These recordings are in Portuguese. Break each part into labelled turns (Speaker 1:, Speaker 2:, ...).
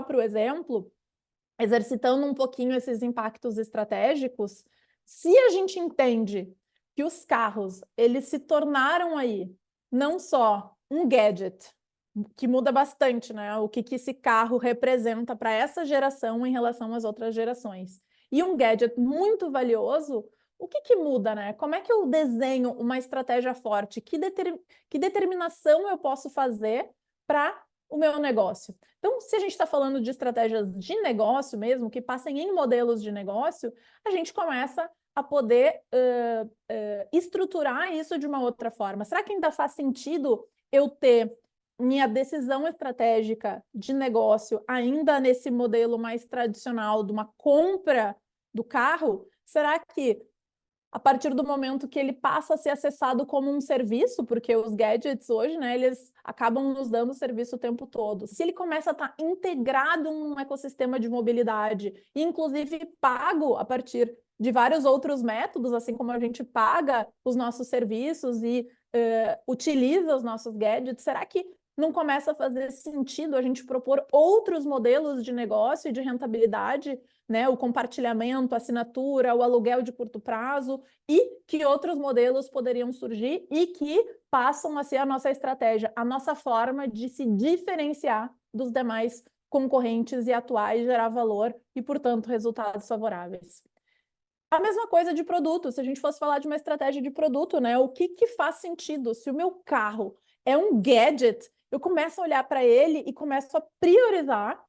Speaker 1: próprio exemplo, exercitando um pouquinho esses impactos estratégicos, se a gente entende que os carros, eles se tornaram aí não só um gadget, que muda bastante, né? O que esse carro representa para essa geração em relação às outras gerações. E um gadget muito valioso, o que muda, né? Como é que eu desenho uma estratégia forte? Que determinação eu posso fazer para o meu negócio? Então, se a gente está falando de estratégias de negócio mesmo, que passem em modelos de negócio, a gente começa a poder estruturar isso de uma outra forma. Será que ainda faz sentido eu ter minha decisão estratégica de negócio ainda nesse modelo mais tradicional de uma compra do carro? Será que a partir do momento que ele passa a ser acessado como um serviço, porque os gadgets hoje, né, eles acabam nos dando serviço o tempo todo. Se ele começa a estar integrado num ecossistema de mobilidade, e inclusive pago a partir de vários outros métodos, assim como a gente paga os nossos serviços e utiliza os nossos gadgets, será que não começa a fazer sentido a gente propor outros modelos de negócio e de rentabilidade, né? O compartilhamento, a assinatura, o aluguel de curto prazo, e que outros modelos poderiam surgir e que passam a ser a nossa estratégia, a nossa forma de se diferenciar dos demais concorrentes e atuar e gerar valor e, portanto, resultados favoráveis. A mesma coisa de produto, se a gente fosse falar de uma estratégia de produto, né? O que faz sentido? Se o meu carro é um gadget, eu começo a olhar para ele e começo a priorizar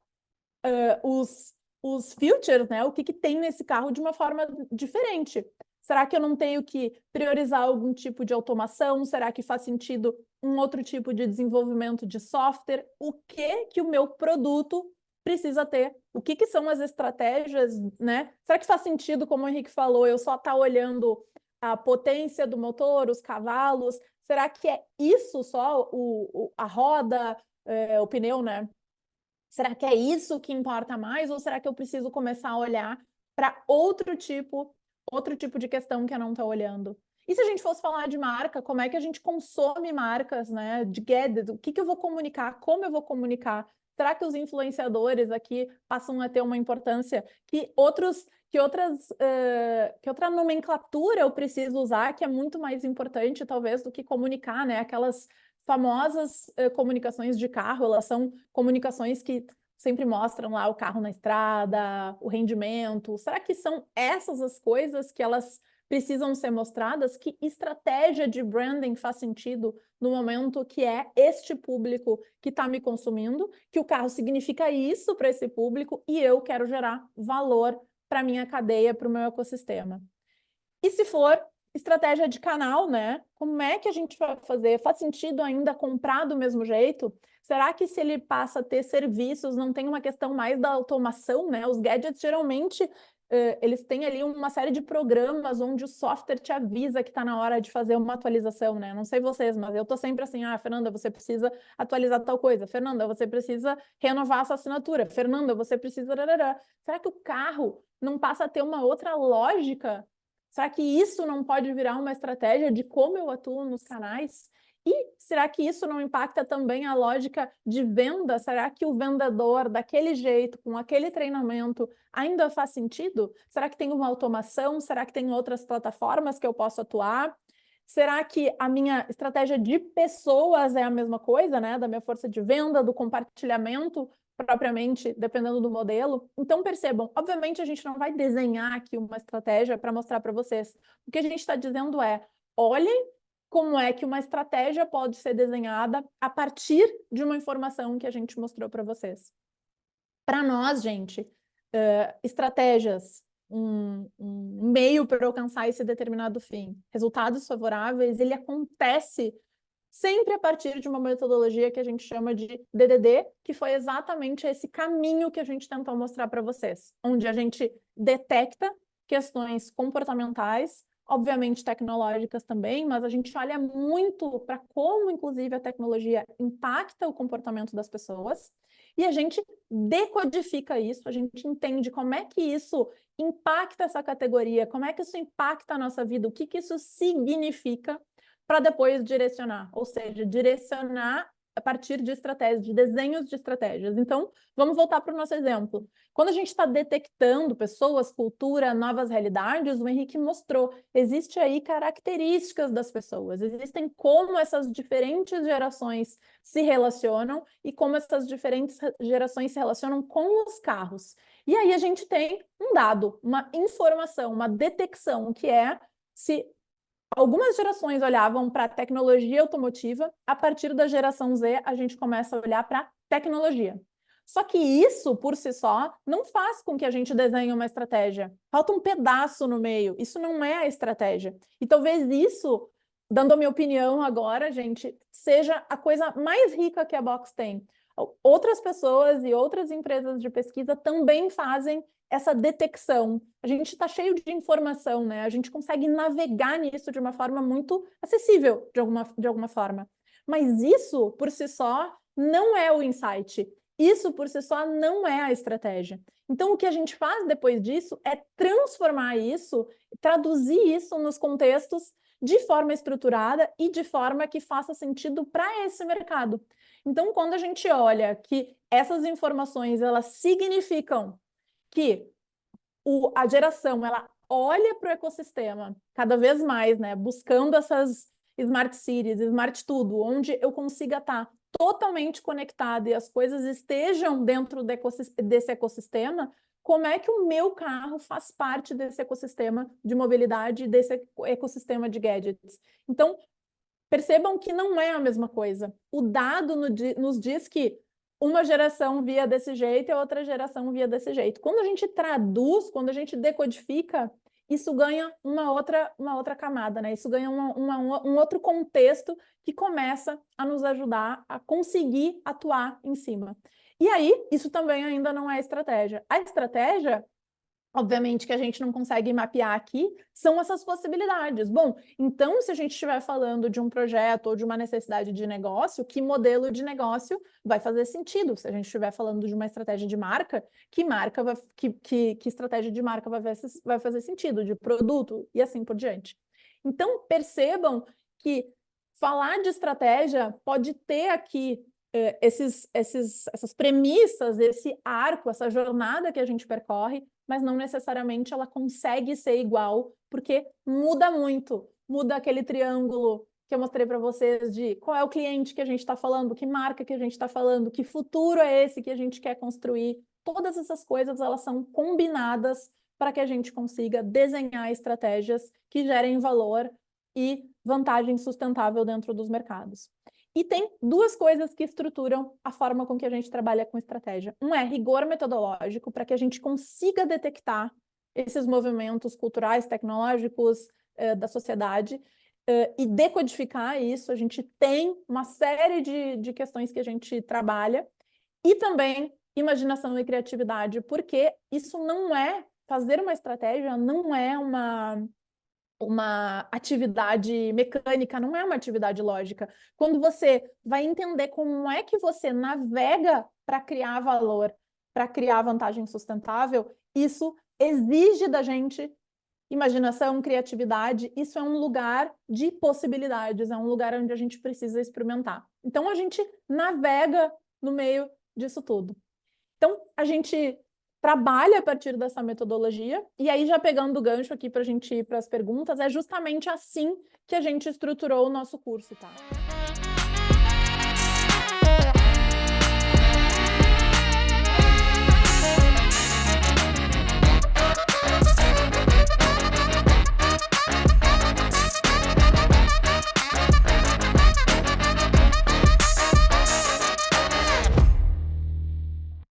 Speaker 1: os features, né? O que tem nesse carro de uma forma diferente. Será que eu não tenho que priorizar algum tipo de automação? Será que faz sentido um outro tipo de desenvolvimento de software? O que o meu produto precisa ter? O que são as estratégias, né? Será que faz sentido, como o Henrique falou, eu só estar olhando a potência do motor, os cavalos? Será que é isso só, a roda, o pneu, né? Será que é isso que importa mais? Ou será que eu preciso começar a olhar para outro tipo de questão que eu não estou olhando? E se a gente fosse falar de marca, como é que a gente consome marcas, né? De gadgets, o que eu vou comunicar, como eu vou comunicar? Será que os influenciadores aqui passam a ter uma importância que outra nomenclatura eu preciso usar, que é muito mais importante, talvez, do que comunicar, né? Aquelas famosas comunicações de carro, elas são comunicações que sempre mostram lá o carro na estrada, o rendimento. Será que são essas as coisas que elas precisam ser mostradas? Que estratégia de branding faz sentido no momento que é este público que está me consumindo, que o carro significa isso para esse público e eu quero gerar valor para a minha cadeia, para o meu ecossistema. E se for estratégia de canal, né? Como é que a gente vai fazer? Faz sentido ainda comprar do mesmo jeito? Será que se ele passa a ter serviços, não tem uma questão mais da automação, né? Os gadgets, geralmente, eles têm ali uma série de programas onde o software te avisa que está na hora de fazer uma atualização, né? Não sei vocês, mas eu tô sempre assim, Fernanda, você precisa atualizar tal coisa. Fernanda, você precisa renovar a sua assinatura. Fernanda, você precisa... Será que o carro não passa a ter uma outra lógica? Será que isso não pode virar uma estratégia de como eu atuo nos canais? E será que isso não impacta também a lógica de venda? Será que o vendedor, daquele jeito, com aquele treinamento, ainda faz sentido? Será que tem uma automação? Será que tem outras plataformas que eu posso atuar? Será que a minha estratégia de pessoas é a mesma coisa, né? Da minha força de venda, do compartilhamento propriamente, dependendo do modelo. Então, percebam, obviamente a gente não vai desenhar aqui uma estratégia para mostrar para vocês. O que a gente está dizendo é, olhem como é que uma estratégia pode ser desenhada a partir de uma informação que a gente mostrou para vocês. Para nós, gente, estratégias, um meio para alcançar esse determinado fim, resultados favoráveis, ele acontece sempre a partir de uma metodologia que a gente chama de DDD, que foi exatamente esse caminho que a gente tentou mostrar para vocês, onde a gente detecta questões comportamentais, obviamente tecnológicas também, mas a gente olha muito para como, inclusive, a tecnologia impacta o comportamento das pessoas, e a gente decodifica isso, a gente entende como é que isso impacta essa categoria, como é que isso impacta a nossa vida, o que isso significa, para depois direcionar, ou seja, direcionar a partir de estratégias, de desenhos de estratégias. Então, vamos voltar para o nosso exemplo. Quando a gente está detectando pessoas, cultura, novas realidades, o Henrique mostrou, existe aí características das pessoas, existem como essas diferentes gerações se relacionam e como essas diferentes gerações se relacionam com os carros. E aí a gente tem um dado, uma informação, uma detecção, que é se algumas gerações olhavam para a tecnologia automotiva, a partir da geração Z a gente começa a olhar para tecnologia. Só que isso, por si só, não faz com que a gente desenhe uma estratégia. Falta um pedaço no meio. Isso não é a estratégia. E talvez isso, dando a minha opinião agora, gente, seja a coisa mais rica que a Box tem. Outras pessoas e outras empresas de pesquisa também fazem essa detecção. A gente está cheio de informação, né? A gente consegue navegar nisso de uma forma muito acessível, de alguma forma. Mas isso, por si só, não é o insight. Isso, por si só, não é a estratégia. Então, o que a gente faz depois disso é transformar isso, traduzir isso nos contextos de forma estruturada e de forma que faça sentido para esse mercado. Então, quando a gente olha que essas informações, elas significam que a geração ela olha para o ecossistema cada vez mais, né, buscando essas smart cities, smart tudo, onde eu consiga estar totalmente conectada e as coisas estejam dentro desse ecossistema, como é que o meu carro faz parte desse ecossistema de mobilidade, desse ecossistema de gadgets? Então, percebam que não é a mesma coisa. O dado nos diz que uma geração via desse jeito e a outra geração via desse jeito. Quando a gente traduz, quando a gente decodifica, isso ganha uma outra camada, né? Isso ganha um outro contexto que começa a nos ajudar a conseguir atuar em cima. E aí, isso também ainda não é estratégia. A estratégia, obviamente, que a gente não consegue mapear aqui, são essas possibilidades. Bom, então, se a gente estiver falando de um projeto ou de uma necessidade de negócio, que modelo de negócio vai fazer sentido? Se a gente estiver falando de uma estratégia de marca, que estratégia de marca vai fazer sentido? De produto e assim por diante. Então, percebam que falar de estratégia pode ter aqui essas premissas, esse arco, essa jornada que a gente percorre, mas não necessariamente ela consegue ser igual, porque muda muito. Muda aquele triângulo que eu mostrei para vocês de qual é o cliente que a gente está falando, que marca que a gente está falando, que futuro é esse que a gente quer construir. Todas essas coisas, elas são combinadas para que a gente consiga desenhar estratégias que gerem valor e vantagem sustentável dentro dos mercados. E tem duas coisas que estruturam a forma com que a gente trabalha com estratégia. Um é rigor metodológico, para que a gente consiga detectar esses movimentos culturais, tecnológicos da sociedade e decodificar isso. A gente tem uma série de questões que a gente trabalha. E também imaginação e criatividade, porque isso não é, fazer uma estratégia não é uma atividade mecânica, não é uma atividade lógica. Quando você vai entender como é que você navega para criar valor, para criar vantagem sustentável, isso exige da gente imaginação, criatividade. Isso é um lugar de possibilidades, é um lugar onde a gente precisa experimentar. Então, a gente navega no meio disso tudo. Então, a gente trabalha a partir dessa metodologia, e aí já pegando o gancho aqui para a gente ir para as perguntas, é justamente assim que a gente estruturou o nosso curso, tá?